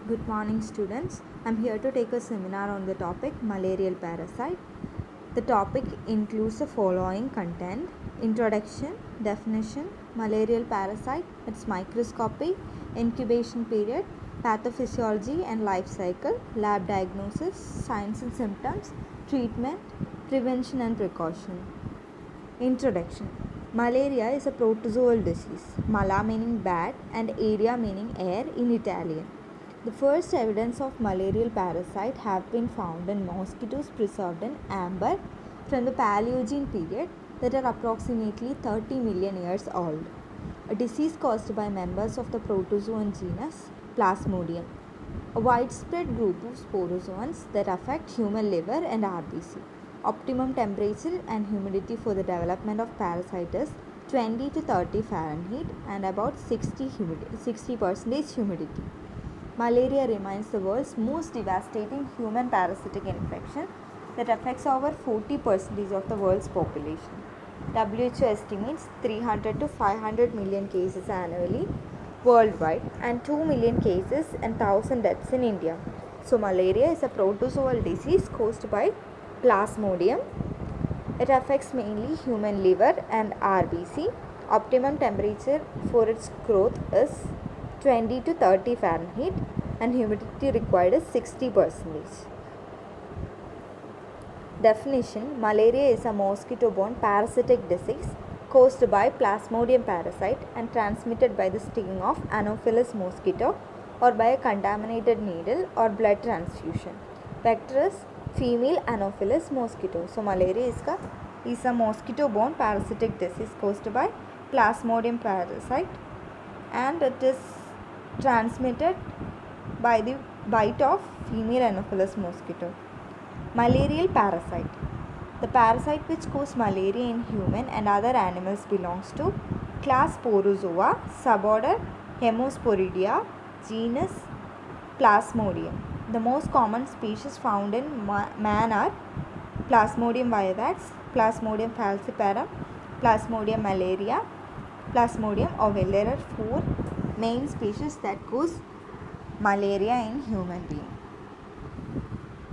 Good morning, students. I'm here to take a seminar on the topic malarial parasite. The topic includes the following content: introduction, definition, malarial parasite, its microscopy, incubation period, pathophysiology and life cycle, lab diagnosis, signs and symptoms, treatment, prevention and precaution. Introduction. Malaria is a protozoal disease. Mala meaning bad and area meaning air in Italian. The first evidence of malarial parasite have been found in mosquitoes preserved in amber from the Paleogene period that are approximately 30 million years old. A disease caused by members of the protozoan genus Plasmodium, a widespread group of sporozoans that affect human liver and RBC. Optimum temperature and humidity for the development of parasite is 20 to 30 Fahrenheit and about 60% humidity. Malaria remains the world's most devastating human parasitic infection that affects over 40% of the world's population. WHO estimates 300 to 500 million cases annually worldwide and 2 million cases and 1,000 deaths in India. So malaria is a protozoal disease caused by Plasmodium. It affects mainly human liver and RBC. Optimum temperature for its growth is 20 to 30 Fahrenheit and humidity required is 60%. Definition: malaria is a mosquito-borne parasitic disease caused by Plasmodium parasite and transmitted by the sting of Anopheles mosquito or by a contaminated needle or blood transfusion. Vector is female Anopheles mosquito. So malaria is a mosquito-borne parasitic disease caused by Plasmodium parasite and it is transmitted by the bite of female Anopheles mosquito. Malarial parasite. The parasite which causes malaria in human and other animals belongs to class Sporozoa, suborder Hemosporidia, genus Plasmodium. The most common species found in man are Plasmodium vivax, Plasmodium falciparum, Plasmodium malaria, Plasmodium ovale. There are 4 main species that cause malaria in human being.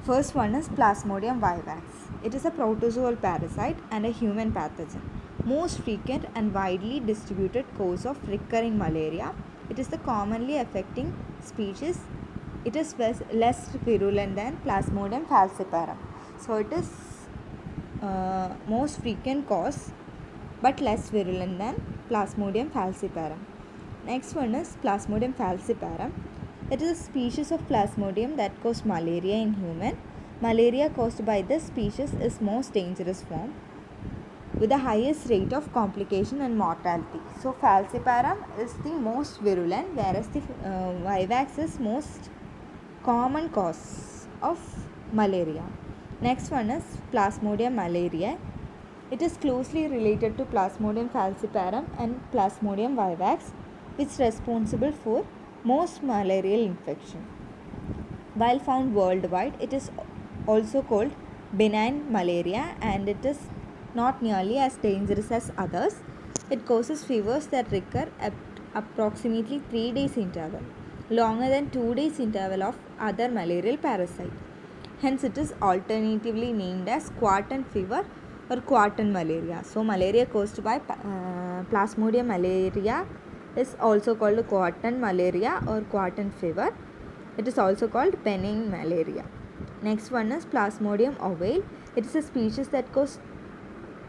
First one is Plasmodium vivax. It is a protozoal parasite and a human pathogen. Most frequent and widely distributed cause of recurring malaria. It is the commonly affecting species. It is less virulent than Plasmodium falciparum. So it is most frequent cause but less virulent than Plasmodium falciparum. Next one is Plasmodium falciparum. It is a species of Plasmodium that causes malaria in human. Malaria caused by this species is most dangerous form with the highest rate of complication and mortality. So falciparum is the most virulent, whereas the vivax is most common cause of malaria. Next one is Plasmodium malariae. It is closely related to Plasmodium falciparum and Plasmodium vivax, which is responsible for most malarial infection. While found worldwide, it is also called benign malaria and it is not nearly as dangerous as others. It causes fevers that recur at approximately 3 days interval, longer than 2 days interval of other malarial parasite. Hence, it is alternatively named as quartan fever or quartan malaria. So, malaria caused by Plasmodium malaria is also called quartan malaria or quartan fever. It is also called benign malaria. Next one is Plasmodium ovale. It is a species that causes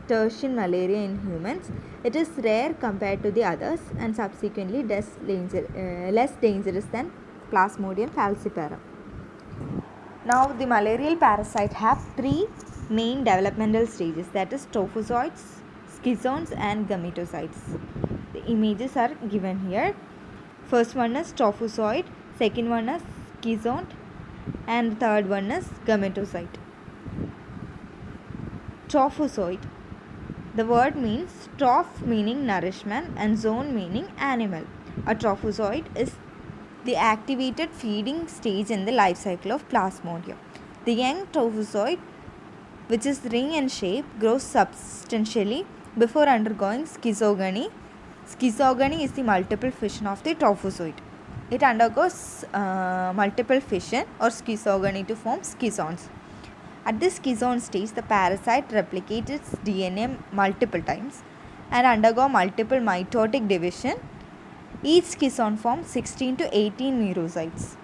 tertian malaria in humans. It is rare compared to the others and subsequently less dangerous than Plasmodium falciparum. Now the malarial parasite have 3 main developmental stages, that is trophozoites, schizones and gametocytes. The images are given here. First one is trophozoite, second one is schizone and third one is gametocyte. Trophozoite. The word means troph meaning nourishment and zone meaning animal. A trophozoite is the activated feeding stage in the life cycle of Plasmodium. The young trophozoite, which is ring in shape, grows substantially before undergoing schizogony. Schizogony is the multiple fission of the trophozoite. it undergoes multiple fission or schizogony to form schizons. At this schizon stage, the parasite replicates its DNA multiple times and undergo multiple mitotic division. Each schizon forms 16 to 18 merocytes.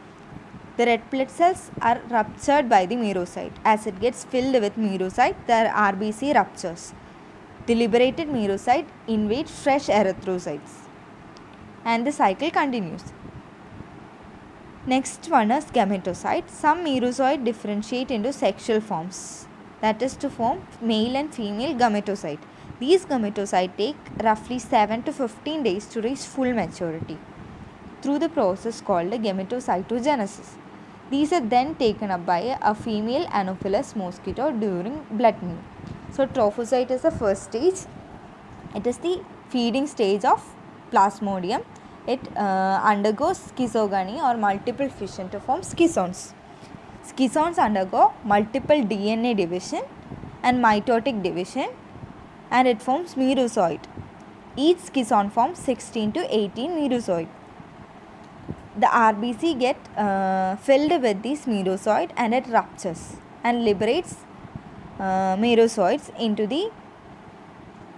The red blood cells are ruptured by the merocyte. As it gets filled with merocyte, the RBC ruptures. The liberated merocyte invades fresh erythrocytes and the cycle continues. Next one is gametocyte. Some merocytes differentiate into sexual forms, that is to form male and female gametocyte. These gametocytes take roughly 7 to 15 days to reach full maturity through the process called gametocytogenesis. These are then taken up by a female Anopheles mosquito during blood meal. So trophocyte is the first stage. It is the feeding stage of Plasmodium. It undergoes schizogony or multiple fission to form schizons. Schizons undergo multiple DNA division and mitotic division and it forms merozoite. Each schizon forms 16 to 18 merozoite. The RBC get filled with this merozoite and it ruptures and liberates merozoites into the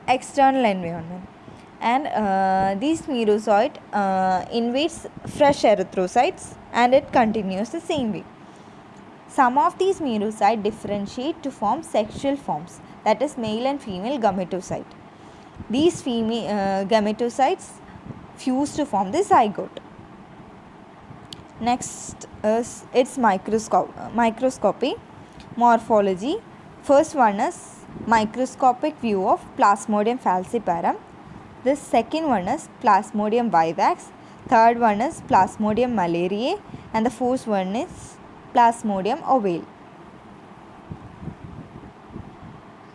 external environment. And these merozoite invades fresh erythrocytes and it continues the same way. Some of these merocytes differentiate to form sexual forms, that is male and female gametocyte. These female gametocytes fuse to form the zygote. Next is its microscopy, morphology. First one is microscopic view of Plasmodium falciparum. The second one is Plasmodium vivax, third one is Plasmodium malariae and the fourth one is Plasmodium ovale.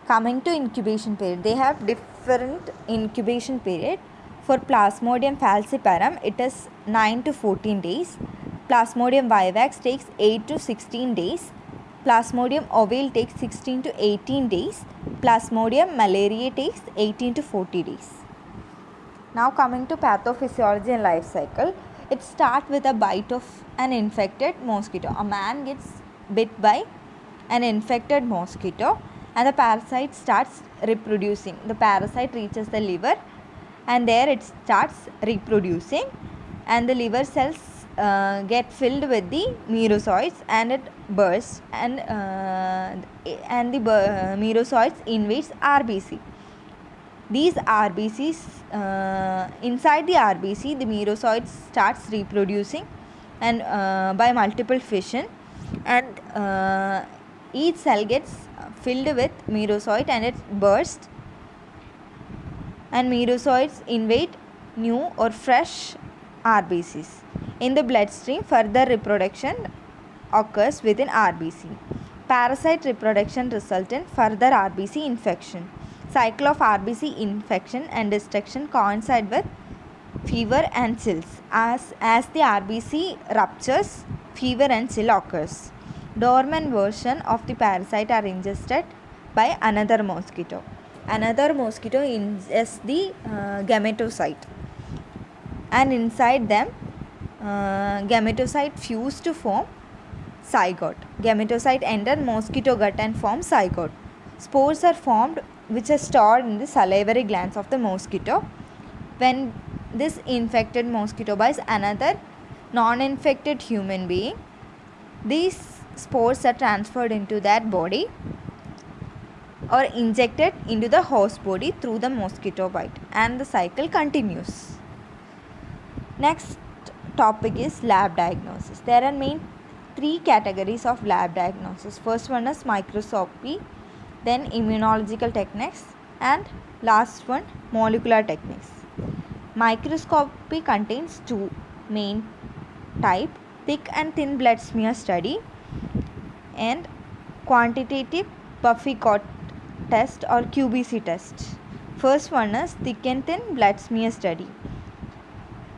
Coming to incubation period, they have different incubation period. For Plasmodium falciparum, it is 9 to 14 days. Plasmodium vivax takes 8 to 16 days. Plasmodium ovale takes 16 to 18 days. Plasmodium malariae takes 18 to 40 days. Now coming to pathophysiology and life cycle, it starts with a bite of an infected mosquito. A man gets bit by an infected mosquito and the parasite starts reproducing. The parasite reaches the liver and there it starts reproducing and the liver cells get filled with the merozoites and it bursts and the merozoites invades RBC. These RBCs, inside the RBC, the merozoites starts reproducing and by multiple fission and each cell gets filled with merozoite and it bursts and merozoites invade new or fresh RBCs. In the bloodstream, further reproduction occurs within RBC. Parasite reproduction results in further RBC infection. Cycle of RBC infection and destruction coincide with fever and chills. As the RBC ruptures, fever and chill occurs. Dormant version of the parasite are ingested by another mosquito. Another mosquito ingests the gametocyte and inside them gametocyte fuse to form zygote. Gametocyte enter mosquito gut and form zygote. Spores are formed which are stored in the salivary glands of the mosquito. When this infected mosquito bites another non-infected human being, these spores are transferred into that body or injected into the host body through the mosquito bite and the cycle continues. Next topic is lab diagnosis. There are main three categories of lab diagnosis. First one is microscopy, then immunological techniques and last one molecular techniques. Microscopy contains two main type, thick and thin blood smear study and quantitative Buffy-Coat test or QBC test. First one is thick and thin blood smear study.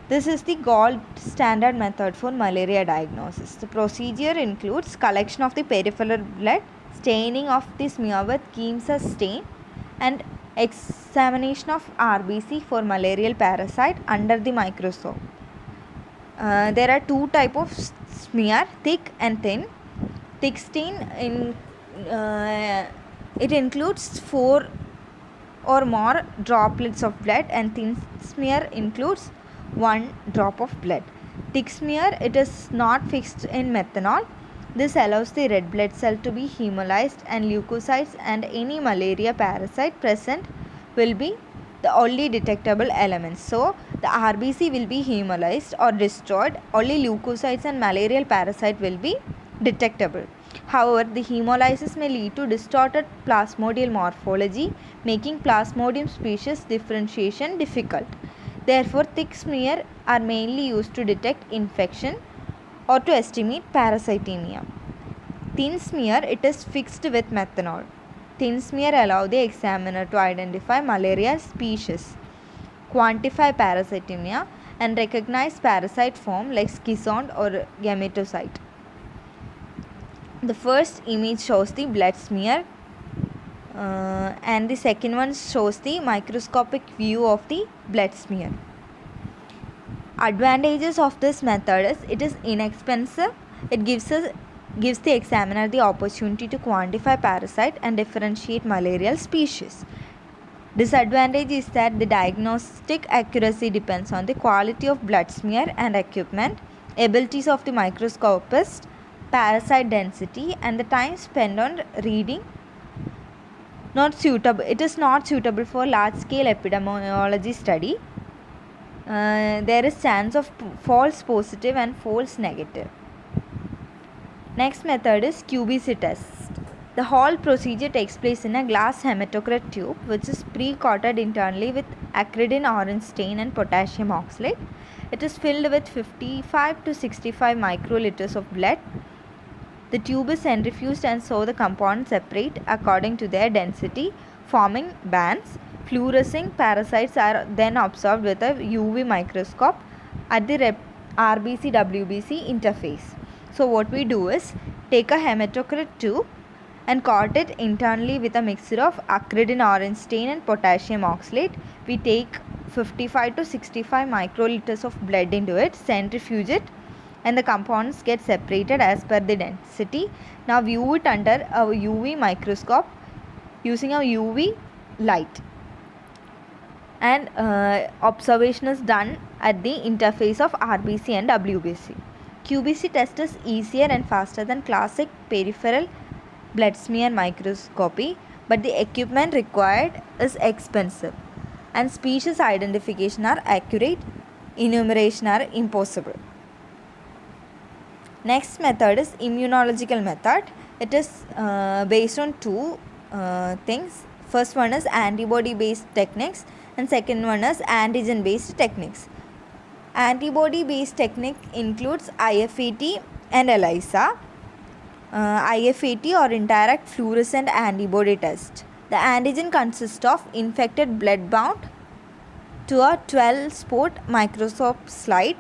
This is the gold standard method for malaria diagnosis. The procedure includes collection of the peripheral blood, staining of the smear with Kiemsa stain and examination of RBC for malarial parasite under the microscope. There are two type of smear, thick and thin. Thick stain it includes 4 or more droplets of blood, and thin smear includes 1 drop of blood. Thick smear, it is not fixed in methanol. This allows the red blood cell to be hemolyzed, and leukocytes and any malaria parasite present will be the only detectable elements. So the RBC will be hemolyzed or destroyed. Only leukocytes and malarial parasite will be detectable. However, the hemolysis may lead to distorted plasmodial morphology, making Plasmodium species differentiation difficult. Therefore, thick smear are mainly used to detect infection or to estimate parasitemia. Thin smear, it is fixed with methanol. Thin smear allow the examiner to identify malaria species, quantify parasitemia, and recognize parasite form like schizont or gametocyte. The first image shows the blood smear and the second one shows the microscopic view of the blood smear. Advantages of this method is it is inexpensive. It gives the examiner the opportunity to quantify parasite and differentiate malarial species. Disadvantage is that the diagnostic accuracy depends on the quality of blood smear and equipment, abilities of the microscopist, parasite density, and the time spent on reading. It is not suitable for large scale epidemiology study. There is chance of false positive and false negative. Next method is QBC test. The whole procedure takes place in a glass hematocrit tube which is pre-coated internally with acridine orange stain and potassium oxalate. It is filled with 55 to 65 microliters of blood. The tube is centrifuged and so the components separate according to their density, forming bands. Fluorescing parasites are then observed with a UV microscope at the RBC-WBC interface. So what we do is take a hematocrit tube and coat it internally with a mixture of acridine orange stain and potassium oxalate. We take 55 to 65 microliters of blood into it, centrifuge it, and the components get separated as per the density. Now view it under a UV microscope using a UV light, and observation is done at the interface of RBC and WBC. QBC test is easier and faster than classic peripheral blood smear microscopy, but the equipment required is expensive and species identification are accurate, enumeration are impossible. Next method is immunological method. It is based on two things. First one is antibody based techniques and second one is antigen based techniques. Antibody based technique includes IFAT and ELISA. IFAT or indirect fluorescent antibody test. The antigen consists of infected blood bound to a 12-spot microscope slide.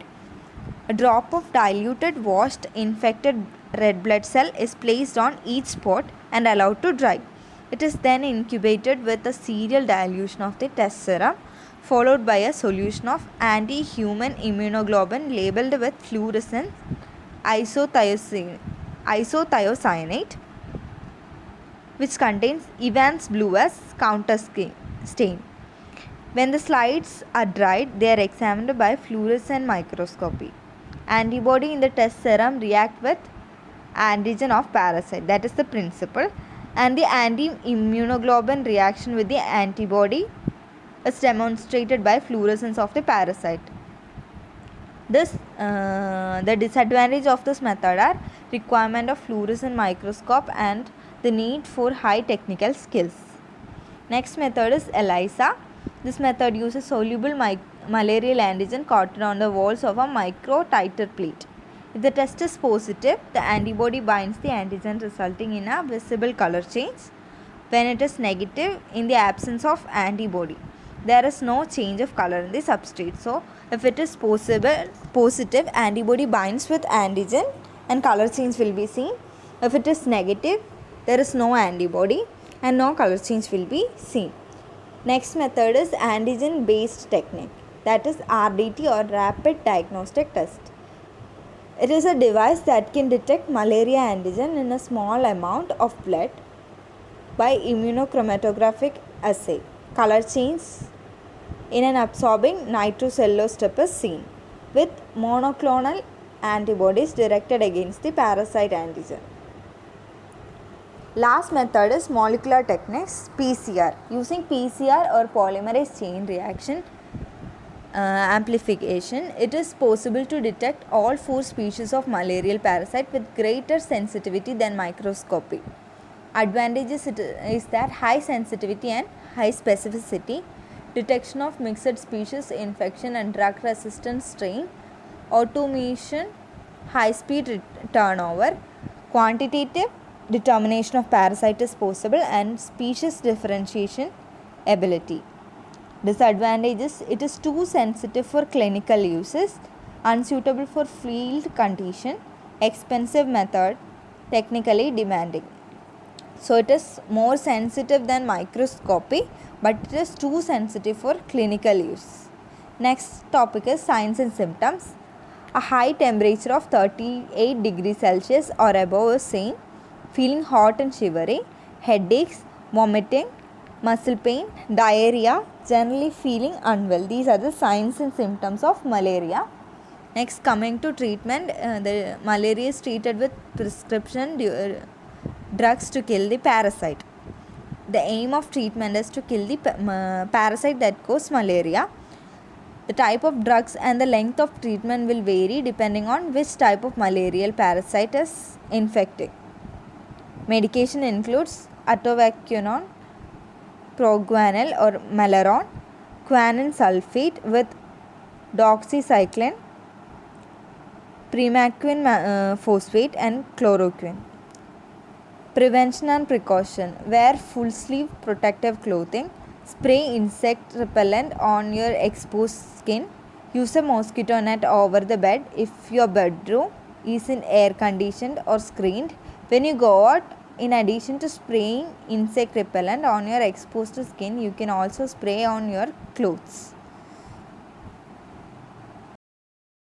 A drop of diluted washed infected red blood cell is placed on each spot and allowed to dry. It is then incubated with a serial dilution of the test serum followed by a solution of anti-human immunoglobulin labeled with fluorescent isothiocyanate, which contains Evans blue as counter stain. When the slides are dried, they are examined by fluorescent microscopy. Antibody in the test serum react with antigen of parasite, that is the principle, and the anti-immunoglobulin reaction with the antibody is demonstrated by fluorescence of the parasite. The disadvantage of this method are requirement of fluorescent microscope and the need for high technical skills. Next method is ELISA. This method uses soluble malarial antigen coated on the walls of a micro-titer plate. If the test is positive, the antibody binds the antigen resulting in a visible color change. When it is negative, in the absence of antibody, there is no change of color in the substrate. So, if it is positive, antibody binds with antigen and color change will be seen. If it is negative, there is no antibody and no color change will be seen. Next method is antigen based technique, that is RDT or rapid diagnostic test. It is a device that can detect malaria antigen in a small amount of blood by immunochromatographic assay. Color change in an absorbing nitrocellulose strip is seen with monoclonal antibodies directed against the parasite antigen. Last method is molecular techniques, PCR. Using PCR or polymerase chain reaction amplification, it is possible to detect all 4 species of malarial parasite with greater sensitivity than microscopy. Advantages is that high sensitivity and high specificity, detection of mixed species infection and drug resistant strain, automation, high speed turnover, quantitative determination of parasite is possible, and species differentiation ability. Disadvantages: it is too sensitive for clinical uses, unsuitable for field condition, expensive method, technically demanding. So it is more sensitive than microscopy, but it is too sensitive for clinical use. Next topic is signs and symptoms. A high temperature of 38 degrees Celsius or above is seen, feeling hot and shivery, headaches, vomiting, muscle pain, diarrhea, generally feeling unwell. These are the signs and symptoms of malaria. Next, coming to treatment, the malaria is treated with prescription drugs to kill the parasite. The aim of treatment is to kill the parasite that causes malaria. The type of drugs and the length of treatment will vary depending on which type of malarial parasite is infecting. Medication includes atovaquone, proguanil or Malaron, quinine sulfate with doxycycline, primaquine phosphate and chloroquine. Prevention and precaution: wear full sleeve protective clothing, spray insect repellent on your exposed skin, use a mosquito net over the bed if your bedroom is in air conditioned or screened. When you go out, in addition to spraying insect repellent on your exposed skin, you can also spray on your clothes.